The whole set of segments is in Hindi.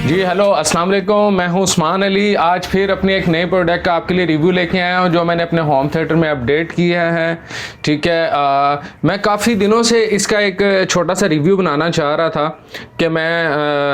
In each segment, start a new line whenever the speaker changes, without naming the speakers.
जी हेलो अस्सलाम वालेकुम, मैं हूं उस्मान अली। आज फिर अपने एक नए प्रोडक्ट का आपके लिए रिव्यू लेके आया हूं जो मैंने अपने होम थिएटर में अपडेट किया है। ठीक है, मैं काफ़ी दिनों से इसका एक छोटा सा रिव्यू बनाना चाह रहा था कि मैं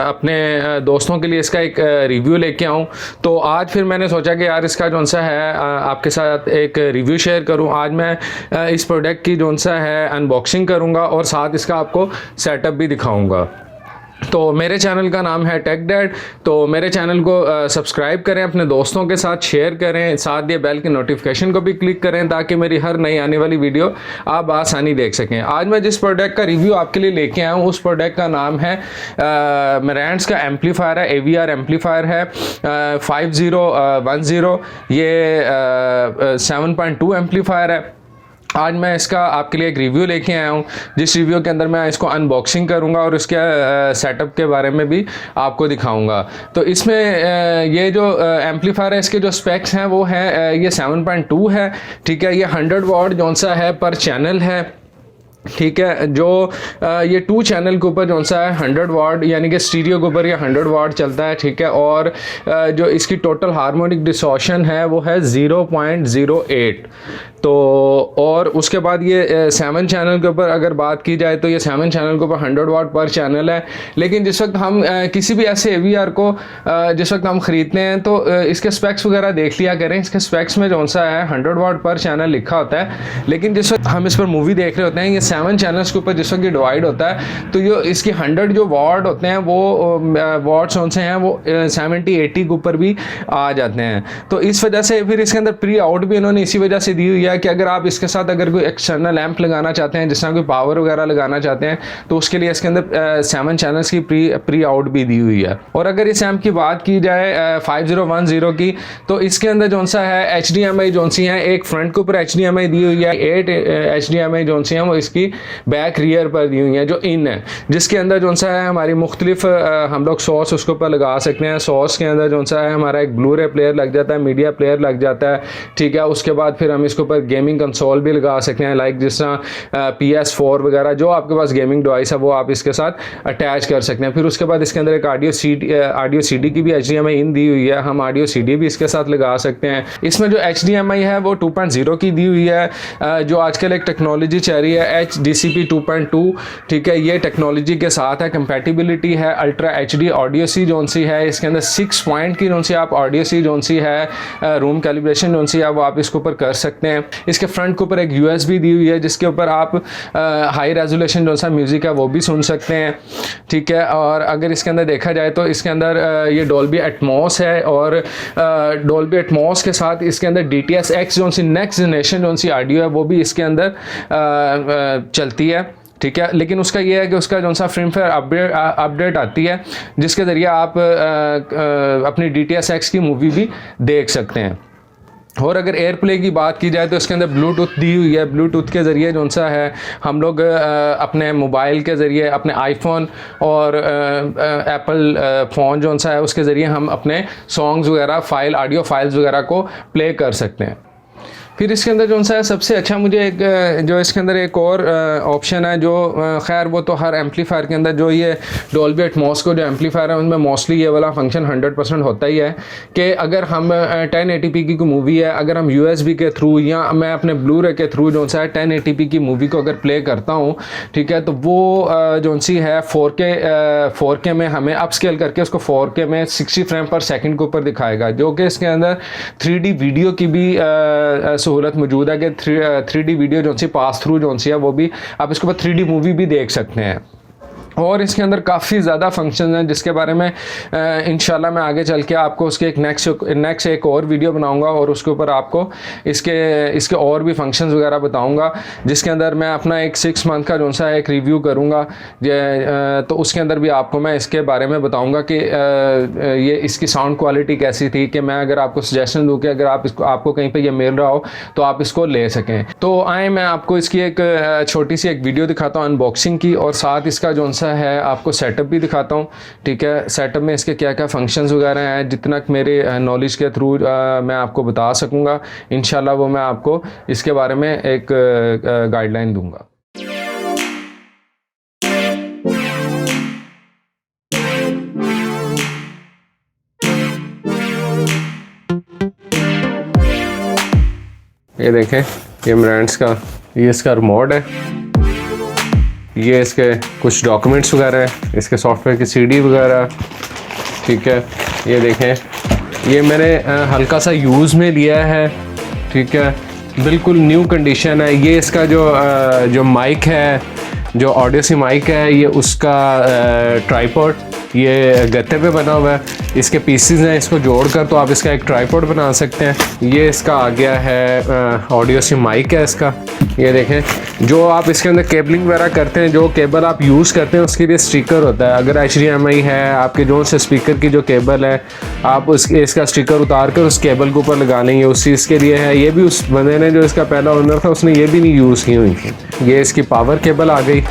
अपने दोस्तों के लिए इसका एक रिव्यू लेके आऊं। तो आज फिर मैंने सोचा कि यार इसका जौन सा है आपके साथ एक रिव्यू शेयर करूं। आज मैं इस प्रोडक्ट की जौन सा है अनबॉक्सिंग करूंगा और साथ इसका आपको सेटअप भी दिखाऊंगा। तो मेरे चैनल का नाम है टेक डैड। तो मेरे चैनल को सब्सक्राइब करें, अपने दोस्तों के साथ शेयर करें, साथ ये बेल की नोटिफिकेशन को भी क्लिक करें ताकि मेरी हर नई आने वाली वीडियो आप आसानी देख सकें। आज मैं जिस प्रोडक्ट का रिव्यू आपके लिए लेके आया हूँ उस प्रोडक्ट का नाम है मेरांड्स का एम्पलीफायर है, AVR एम्पलीफायर है 5010। ये 7.2 एम्पलीफायर है। आज मैं इसका आपके लिए एक रिव्यू लेके आया हूँ जिस रिव्यू के अंदर मैं इसको अनबॉक्सिंग करूँगा और उसके सेटअप के बारे में भी आपको दिखाऊँगा। तो इसमें ये जो एम्पलीफायर है इसके जो स्पेक्स हैं वो है ये 7.2 है। ठीक है, ये 100 वॉट जौन सा है पर चैनल है। ठीक है, जो ये 2 चैनल के ऊपर जौन सा है 100 वाट यानी कि स्टीरियो के ऊपर ये 100 वाट चलता है। ठीक है, और जो इसकी टोटल हार्मोनिक डिस्टॉर्शन है वो है 0.08। तो और उसके बाद ये 7 चैनल के ऊपर अगर बात की जाए तो ये 7 चैनल के ऊपर 100 वाट पर चैनल है। लेकिन जिस वक्त हम किसी भी ऐसे AVR को जिस वक्त हम ख़रीदते हैं तो इसके स्पेक्स वगैरह देख लिया करें। इसके स्पेक्स में जौन सा है 100 वाट पर चैनल लिखा होता है, लेकिन जिस वक्त हम इस पर मूवी देख रहे होते हैं ये 7 चैनल्स के ऊपर जिस वक्त ये डिवाइड होता है तो ये इसकी 100 जो वाट होते हैं वो वाट्स कौन से हैं वो 70-80 के ऊपर भी आ जाते हैं। तो इस वजह से फिर इसके अंदर प्री आउट भी इन्होंने इसी वजह से दी हुई है कि अगर आप इसके साथ अगर कोई एक्सटर्नल लैंप लगाना चाहते हैं, जिस तरह कोई पावर वगैरह लगाना चाहते हैं, तो उसके लिए इसके अंदर 7 चैनल्स की प्री आउट भी दी हुई है। और अगर इस एम्प की बात की जाए 5010 की तो इसके अंदर जौन सा है HDMI जौन सी है, एक फ्रंट के ऊपर HDMI दी हुई है, 8 HDMI जौन सी है वो इसकी बैक रियर पर दी हुई है जो इन है, जिसके अंदर जौन सा है हमारी मुख्तलिफ हम लोग सॉस उसके ऊपर लगा सकते हैं। सॉस के अंदर जौन सा है हमारा एक ब्लू-रे प्लेयर लग जाता है, मीडिया प्लेयर लग जाता है। ठीक है, उसके बाद फिर हम इसके ऊपर गेमिंग कंसोल भी लगा सकते हैं, लाइक जिस तरह PS4 वगैरह जो आपके पास गेमिंग डिवाइस है वो आप इसके साथ अटैच कर सकते हैं। फिर उसके बाद इसके अंदर एक ऑडियो CD की भी HDMI इन दी हुई है, हम ऑडियो CD भी इसके साथ लगा सकते हैं। इसमें जो HDMI है वो 2.0 की दी हुई है, जो आजकल एक टेक्नोलॉजी चल रही है HDCP 2.2। ठीक है, ये टेक्नोलॉजी के साथ है, कंपैटिबिलिटी है अल्ट्रा HD ऑडियो सी जोन सी है। इसके अंदर 6 पॉइंट की जोन सी आप ऑडियो सी जोन सी है रूम कैलिब्रेशन जोन सी है वो आप इसके ऊपर कर सकते हैं। इसके फ्रंट के ऊपर एक USB दी हुई है जिसके ऊपर आप हाई रेजोल्यूशन जो सा म्यूज़िक है वो भी सुन सकते हैं। ठीक है, और अगर इसके अंदर देखा जाए तो इसके अंदर ये डॉल्बी एटमॉस है और डॉल्बी एटमॉस के साथ इसके अंदर DTS-X जो सी नेक्स्ट जनरेशन जो सी ऑडियो है वो भी इसके अंदर चलती है। ठीक है, लेकिन उसका ये है कि उसका जो सा फ्रेमवेयर अपडेट आती है जिसके ज़रिए आप अपनी DTS-X की मूवी भी देख सकते हैं। और अगर एयरप्ले की बात की जाए तो इसके अंदर ब्लूटूथ दी हुई है। ब्लूटूथ के ज़रिए जो सा है हम लोग अपने मोबाइल के ज़रिए, अपने आईफोन और एप्पल फ़ोन जो सा है उसके ज़रिए हम अपने सॉन्ग्स वगैरह ऑडियो फाइल्स वगैरह को प्ले कर सकते हैं। फिर इसके अंदर जो सा है सबसे अच्छा मुझे एक जो इसके अंदर एक और ऑप्शन है जो खैर वो तो हर एम्पलीफायर के अंदर जो ये डॉल्बी एटमॉस को जो एम्पलीफायर है उनमें मोस्टली ये वाला फंक्शन 100% होता ही है कि अगर हम 1080p की कोई मूवी है, अगर हम USB के थ्रू या मैं अपने ब्लू-रे के थ्रू जो सा है 1080p की मूवी को अगर प्ले करता हूँ, ठीक है, तो वो जो सी है 4K में हमें अपस्केल करके उसको 4K में 60 फ्रेम पर सेकंड के ऊपर दिखाएगा, जो कि इसके अंदर 3D वीडियो की भी सहूलत मौजूद है कि 3D वीडियो जो सी पास थ्रू जो सी है वो भी आप इसके ऊपर 3D मूवी भी देख सकते हैं। और इसके अंदर काफ़ी ज़्यादा फंक्शन हैं जिसके बारे में इंशाल्लाह मैं आगे चल के आपको उसके एक नेक्स्ट एक और वीडियो बनाऊंगा और उसके ऊपर आपको इसके और भी फंक्शंस वगैरह बताऊंगा, जिसके अंदर मैं अपना एक 6 मंथ का जो सा एक रिव्यू करूंगा। तो उसके अंदर भी आपको मैं इसके बारे में बताऊंगा कि ये इसकी साउंड क्वालिटी कैसी थी, कि मैं अगर आपको सजेशन दूँ कि अगर आपको कहीं पर यह मिल रहा हो तो आप इसको ले सकें। तो आए मैं आपको इसकी एक छोटी सी एक वीडियो दिखाता हूँ अनबॉक्सिंग की, और साथ इसका जो है आपको सेटअप भी दिखाता हूँ। ठीक है, सेटअप में इसके क्या क्या फंक्शंस वगैरह हैं जितना मेरे नॉलेज के थ्रू मैं आपको बता सकूँगा, इंशाल्लाह वो मैं आपको इसके बारे में एक गाइडलाइन दूँगा। ये देखें, ये ब्रांड्स का, ये इसका रिमोट है, ये इसके कुछ डॉक्यूमेंट्स वगैरह है, इसके सॉफ्टवेयर की सीडी वगैरह, ठीक है। ये देखें, ये मैंने हल्का सा यूज़ में लिया है, ठीक है, बिल्कुल न्यू कंडीशन है। ये इसका जो माइक है, जो ऑडियो माइक है, ये उसका ट्राइपॉड, ये गत्ते पे बना हुआ है। इसके पीसीज हैं, इसको जोड़कर तो आप इसका एक ट्राइपॉड बना सकते हैं। ये इसका आ गया है ऑडियो माइक है इसका। ये देखें, जो आप इसके अंदर केबलिंग वगैरह करते हैं, जो केबल आप यूज़ करते हैं उसके लिए स्टिकर होता है। अगर HDMI है, आपके जो से स्पीकर की जो केबल है, आप इसका स्टिकर उतार कर उस केबल के ऊपर लगा लेंगे, उस चीज़ के लिए है। ये भी उस बंदे ने, जो इसका पहला ओनर था, उसने ये भी नहीं यूज़ की हुई थी। ये इसकी पावर केबल आ गई।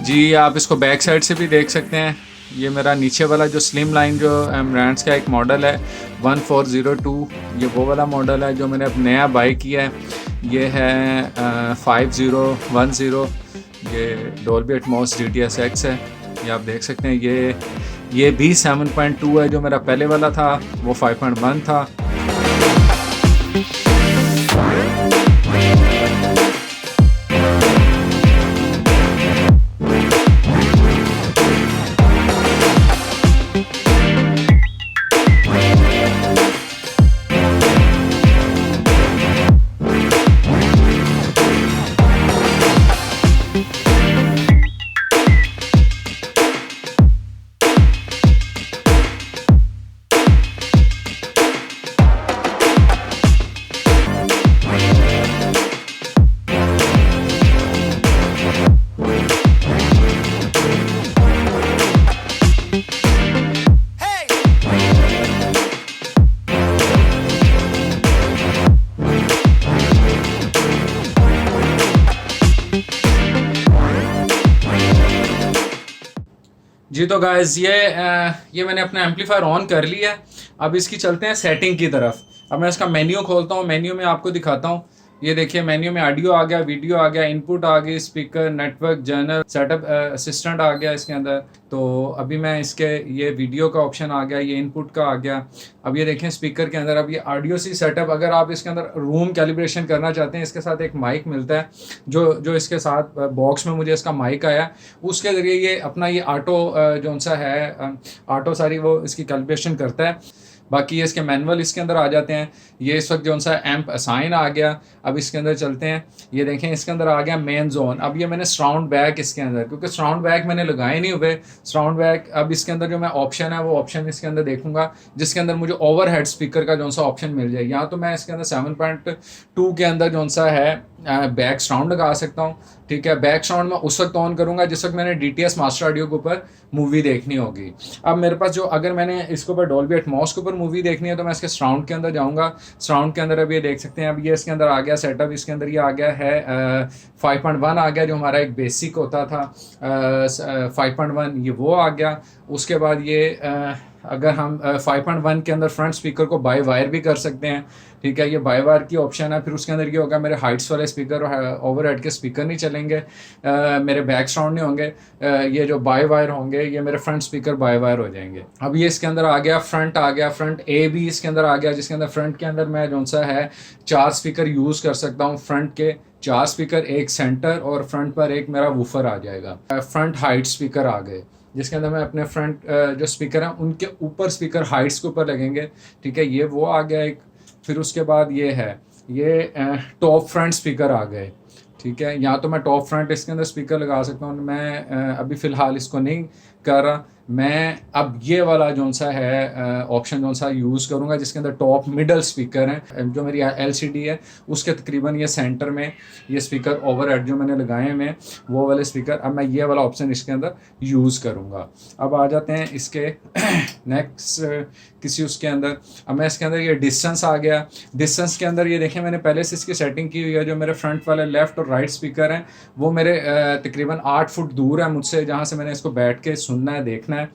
जी, आप इसको बैक साइड से भी देख सकते हैं। ये मेरा नीचे वाला जो स्लिम लाइन जो ब्रांड्स का एक मॉडल है 1402, ये वो वाला मॉडल है जो मैंने अब नया बाई किया है। ये है 5010, ये डॉल्बी एटमॉस DTS X है। ये आप देख सकते हैं। ये भी 7.2 है। जो मेरा पहले वाला था वो 5.1 था। जी तो गाइस, ये मैंने अपना एम्पलीफायर ऑन कर लिया है। अब इसकी चलते हैं सेटिंग की तरफ। अब मैं इसका मेन्यू खोलता हूँ, मेन्यू में आपको दिखाता हूँ। ये देखिए, मेन्यू में ऑडियो आ गया, वीडियो आ गया, इनपुट आ गई, speaker, network, general, setup assistant आ गया इसके अंदर। तो अभी मैं इसके, ये वीडियो का ऑप्शन आ गया, ये इनपुट का आ गया। अब ये देखें स्पीकर के अंदर, अब ये ऑडियो सेटअप, अगर आप इसके अंदर रूम कैलिब्रेशन करना चाहते हैं, इसके साथ एक माइक मिलता है, जो इसके साथ बॉक्स में मुझे इसका माइक आया, उसके ज़रिए ये अपना ये ऑटो जो सा है, ऑटो सारी वो इसकी कैलिब्रेशन करता है। बाकी ये इसके मैनुअल इसके अंदर आ जाते हैं। ये इस वक्त जो सा एम्प असाइन आ गया। अब इसके अंदर चलते हैं। ये देखें, इसके अंदर आ गया मेन जोन। अब ये मैंने साउंड बैक इसके अंदर, क्योंकि साउंड बैक मैंने लगाए नहीं हुए, साउंड बैक अब इसके अंदर जो मैं ऑप्शन है वो ऑप्शन इसके अंदर देखूंगा, जिसके अंदर मुझे ओवरहेड स्पीकर का जो सा ऑप्शन मिल जाए। या तो मैं इसके अंदर 7.2 के अंदर जो सा है बैक साउंड लगा सकता हूँ, ठीक है। बैक साउंड में उस वक्त ऑन करूंगा जिस वक्त मैंने DTS मास्टर ऑडियो के ऊपर मूवी देखनी होगी। अब मेरे पास अगर मैंने इसके ऊपर डॉल्बी एटमॉस के ऊपर मूवी देखनी है तो मैं इसके साउंड के अंदर जाऊंगा। साउंड के अंदर अब ये देख सकते हैं, अब ये इसके अंदर आ गया सेटअप, इसके अंदर ये आ गया है 5.1 आ गया, जो हमारा एक बेसिक होता था 5.1, ये वो आ गया। उसके बाद ये अगर हम 5.1 के अंदर फ्रंट स्पीकर को बाय वायर भी कर सकते हैं, ठीक है। ये बाय वायर की ऑप्शन है। फिर उसके अंदर ये होगा, मेरे हाइट्स वाले स्पीकर और ओवरहेड के स्पीकर नहीं चलेंगे, मेरे बैक साउंड नहीं होंगे, ये जो बाय वायर होंगे ये मेरे फ्रंट स्पीकर बाय वायर हो जाएंगे। अब ये इसके अंदर आ गया, फ्रंट आ गया, फ्रंट ए भी इसके अंदर आ गया, जिसके अंदर फ्रंट के अंदर मैं जो सा है 4 स्पीकर यूज़ कर सकता हूँ। फ्रंट के 4 स्पीकर, एक सेंटर और फ्रंट पर एक मेरा वूफर आ जाएगा। फ्रंट हाइट स्पीकर आ गए, जिसके अंदर मैं अपने फ्रंट जो स्पीकर हैं उनके ऊपर स्पीकर हाइट्स के ऊपर लगेंगे, ठीक है। ये वो आ गया एक। फिर उसके बाद ये है, ये टॉप फ्रंट स्पीकर आ गए, ठीक है। या तो मैं टॉप फ्रंट इसके अंदर स्पीकर लगा सकता हूँ, मैं अभी फ़िलहाल इसको नहीं कर रहा। मैं अब ये वाला जो सा है ऑप्शन जो सा यूज़ करूँगा, जिसके अंदर टॉप मिडल स्पीकर हैं। जो मेरी LCD है उसके तकरीबन ये सेंटर में ये स्पीकर ओवरहेड जो मैंने लगाए हैं वो वाले स्पीकर, अब मैं ये वाला ऑप्शन इसके अंदर यूज़ करूँगा। अब आ जाते हैं इसके नेक्स्ट किसी उसके अंदर। अब मैं इसके अंदर ये डिस्टेंस आ गया। डिस्टेंस के अंदर ये देखें, मैंने पहले से इसकी सेटिंग की हुई है। जो मेरे फ्रंट वाले लेफ़्ट और राइट स्पीकर हैं वो मेरे तकरीबन 8 फुट दूर है मुझसे, जहाँ से मैंने इसको बैठ के सुनना है, देखना है,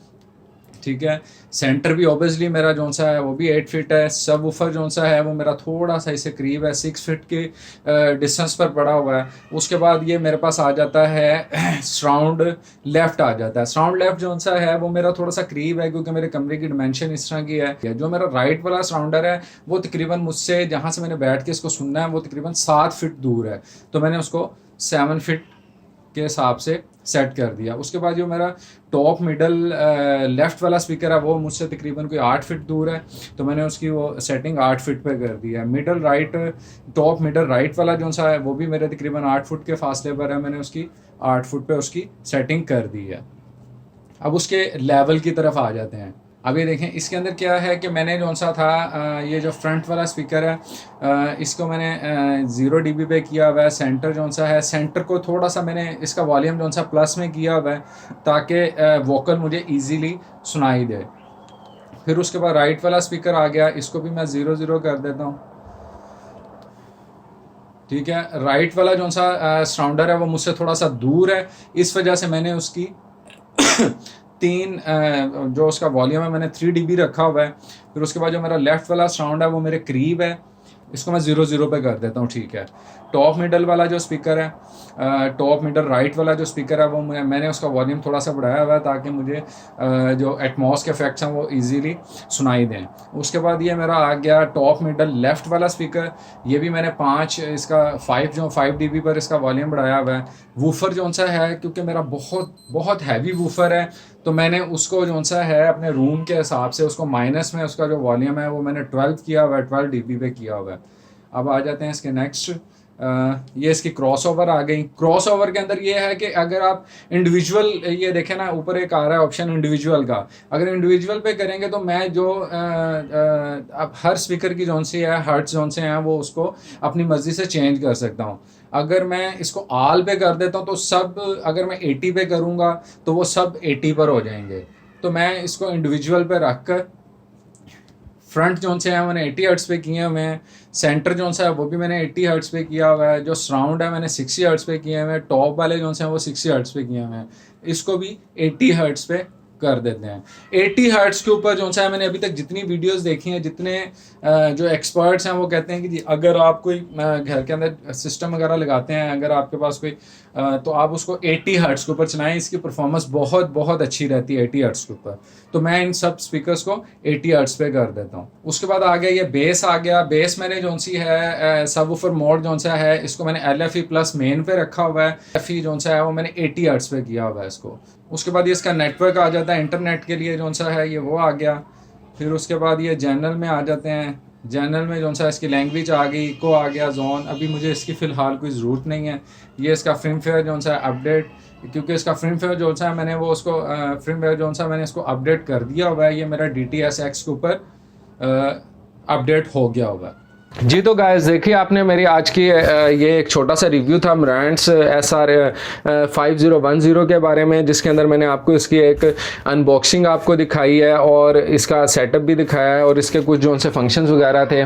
ठीक है। सेंटर भी ऑब्वियसली मेरा जो सा है वो भी 8 फीट है। सब वूफर जो सा है वो मेरा थोड़ा सा इससे करीब है, 6 फीट के डिस्टेंस पर पड़ा हुआ है। उसके बाद ये मेरे पास आ जाता है सराउंड लेफ्ट आ जाता है। सराउंड लेफ्ट जो सा है वो मेरा थोड़ा सा करीब है, क्योंकि मेरे कमरे की डिमेंशन इस तरह की है। जो मेरा राइट वाला सराउंडर है वो तकरीबन मुझसे जहाँ से मैंने बैठ के इसको सुनना है वो तकरीबन 7 फीट दूर है, तो मैंने उसको 7 फीट के हिसाब से सेट कर दिया। उसके बाद जो मेरा टॉप मिडल लेफ्ट वाला स्पीकर है वो मुझसे तकरीबन कोई 8 फीट दूर है, तो मैंने उसकी वो सेटिंग 8 फीट पे कर दी है। Middle right, top middle right वाला जो सा है वो भी मेरे तकरीबन 8 फुट के फासले पर है, मैंने उसकी 8 फुट पे उसकी सेटिंग कर दी है। अब उसके लेवल की तरफ आ जाते हैं। अब ये देखें इसके अंदर क्या है कि मैंने जो सा था ये जो फ्रंट वाला स्पीकर है इसको मैंने 0 dB पे किया हुआ है। सेंटर जो सा है, सेंटर को थोड़ा सा मैंने इसका वॉल्यूम जो सा प्लस में किया हुआ है ताकि वोकल मुझे इजीली सुनाई दे। फिर उसके बाद राइट वाला स्पीकर आ गया, इसको भी मैं 0 कर देता हूँ। ठीक है, राइट वाला जो सा सराउंडर है वो मुझसे थोड़ा सा दूर है, इस वजह से मैंने उसकी 3 जो उसका वॉल्यूम है मैंने 3 dB रखा हुआ है। फिर उसके बाद जो मेरा लेफ्ट वाला साउंड है वो मेरे करीब है, इसको मैं 0 पे कर देता हूँ। ठीक है, टॉप मिडल वाला जो स्पीकर है, टॉप मिडल राइट वाला जो स्पीकर है वो मैंने उसका वॉल्यूम थोड़ा सा बढ़ाया हुआ है ताकि मुझे जो एटमॉस के इफेक्ट्स हैं वो इजीली सुनाई दें। उसके बाद ये मेरा आ गया टॉप मिडल लेफ्ट वाला स्पीकर, ये भी मैंने 5 dB पर इसका वॉल्यूम बढ़ाया हुआ है। वूफर जो सा है, क्योंकि मेरा बहुत हैवी वूफर है, तो मैंने उसको जो सा है अपने रूम के हिसाब से उसको माइनस में उसका जो वॉल्यूम है वो मैंने 12 किया हुआ है, 12 dB पे किया हुआ है। अब आ जाते हैं इसके नेक्स्ट, ये इसकी क्रॉस ओवर आ गई। क्रॉस ओवर के अंदर ये है कि अगर आप इंडिविजुअल, ये देखें ना ऊपर एक आ रहा है ऑप्शन इंडिविजुअल का, अगर इंडिविजुअल पे करेंगे तो मैं जो अब हर स्पीकर की जोन सी है, हर्ट्ज जोन से हैं, वो उसको अपनी मर्जी से चेंज कर सकता हूँ। अगर मैं इसको आल पे कर देता हूँ तो सब, अगर मैं 80 पे करूँगा तो वो सब 80 पर हो जाएंगे। तो मैं इसको इंडिविजुअल पे रख कर फ्रंट जोन से है मैंने 80 हर्ट्ज पे किए हुए हैं, सेंटर जोन सा है वो भी मैंने 80 हर्ट्ज पे किया हुआ है, जो सराउंड है मैंने 60 हर्ट्ज पे किए हुए हैं, टॉप वाले जोन से हैं वो 60 हर्ट्ज पे किए हुए हैं, इसको भी 80 हर्ट्ज पे कर देते हैं। 80 हर्ट्ज के ऊपर जो सा है, मैंने अभी तक जितनी वीडियोस देखी हैं, जितने जो एक्सपर्ट्स हैं वो कहते हैं कि जी अगर आप कोई घर के अंदर सिस्टम वगैरह लगाते हैं, अगर आपके पास कोई तो आप उसको 80 हर्ट्ज के ऊपर चलाएं, इसकी परफॉर्मेंस बहुत अच्छी रहती है 80 हर्ट्ज के ऊपर। तो मैं इन सब स्पीकर्स को 80 हर्ट्ज पे कर देता हूँ। उसके बाद आ गया ये बेस आ गया। बेस मैंने जो सी है सबवूफर मोड जो सा है, इसको मैंने LFE प्लस मेन पे रखा हुआ है। LFE जो सा है वो मैंने 80 हर्ट्ज पे किया हुआ है इसको। उसके बाद ये इसका नेटवर्क आ जाता है, इंटरनेट के लिए जो सा है ये वो आ गया। फिर उसके बाद ये जनरल में आ जाते हैं। जनरल में जो सा इसकी लैंग्वेज आ गई, इको आ गया, जोन, अभी मुझे इसकी फ़िलहाल कोई ज़रूरत नहीं है। ये इसका फिल्मफेयर जो सा अपडेट, क्योंकि इसका फिल्मफेयर जो सा मैंने वो उसको फिल्मफेयर जो सा मैंने इसको अपडेट कर दिया हुआ है। ये मेरा DTS-X के ऊपर अपडेट हो गया हुआ है।
जी तो गाइस देखिए आपने मेरी आज की ये एक छोटा सा रिव्यू था Marantz SR 5010 के बारे में, जिसके अंदर मैंने आपको इसकी एक अनबॉक्सिंग आपको दिखाई है और इसका सेटअप भी दिखाया है और इसके कुछ जो उनसे फंक्शंस वगैरह थे।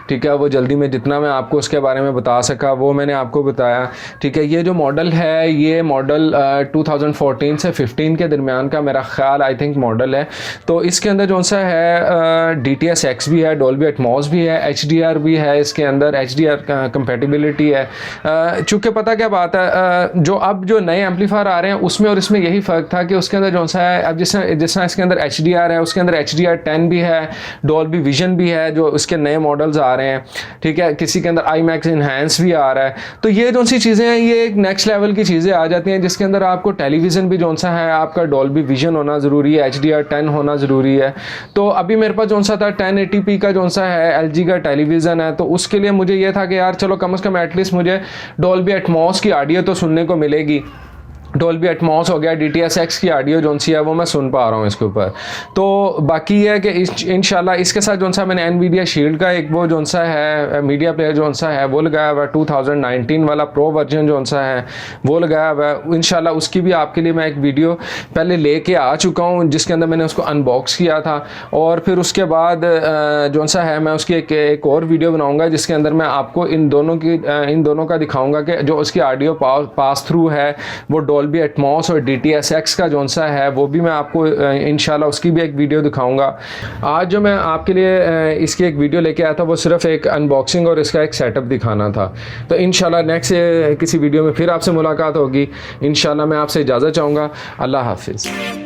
ठीक है, वो जल्दी में जितना मैं आपको उसके बारे में बता सका वो मैंने आपको बताया। ठीक है, ये जो मॉडल है ये मॉडल 2014 से 15 के दरमियान का मेरा ख्याल आई थिंक मॉडल है। तो इसके अंदर जो सा है DTS-X भी है, डॉल्बी एटमॉस भी है, HDR भी है, इसके अंदर HDR कंपैटिबिलिटी है। चूँकि पता क्या बात है, जो अब जो नए एम्पलीफायर आ रहे हैं उसमें और इसमें यही फ़र्क था कि उसके अंदर जो सा है, अब जिस तरह इसके अंदर HDR है, उसके अंदर HDR10 भी है, डॉल्बी विजन भी है जो इसके नए मॉडल्स आ रहे हैं। ठीक है, किसी के अंदर IMAX इन्हांस भी आ रहा है। तो ये जो सी चीज़ें हैं ये एक नेक्स्ट लेवल की चीज़ें आ जाती हैं, जिसके अंदर आपको टेलीविज़न भी जो सा है आपका डॉल्बी विजन होना ज़रूरी है, HDR10 होना ज़रूरी है। तो अभी मेरे पास जो सा था 1080p का जो सा है LG का टेलीविज़न है, तो उसके लिए मुझे ये था कि यार चलो कम से कम एटलीस्ट मुझे डॉल्बी एटमॉस की ऑडियो तो सुनने को मिलेगी। डॉल्बी एटमॉस हो गया, DTS-X की ऑडियो जो सी है वो मैं सुन पा रहा हूँ इसके ऊपर। तो बाकी ये है कि इंशाल्लाह इसके साथ जो सा मैंने NVIDIA शील्ड का एक वो जो सा है मीडिया प्लेयर जो सा है वो लगाया हुआ है, 2019 वाला प्रो वर्जन जो सा है वो लगाया हुआ है। इंशाल्लाह उसकी भी आपके लिए मैं एक वीडियो पहले लेके आ चुका हूँ, जिसके अंदर मैंने उसको अनबॉक्स किया था। और फिर उसके बाद जो सा है मैं उसकी एक और वीडियो बनाऊँगा जिसके अंदर मैं आपको इन दोनों का दिखाऊँगा कि जो उसकी ऑडियो पास थ्रू है वो डॉल्बी एटमॉस और DTS:X का जो सा है वो भी मैं आपको इंशाल्लाह उसकी भी एक वीडियो दिखाऊंगा। आज जो मैं आपके लिए इसकी एक वीडियो लेके आया था वो सिर्फ एक अनबॉक्सिंग और इसका एक सेटअप दिखाना था। तो इंशाल्लाह नेक्स्ट किसी वीडियो में फिर आपसे मुलाकात होगी। इंशाल्लाह मैं आपसे इजाज़त चाहूँगा। अल्लाह हाफिज़।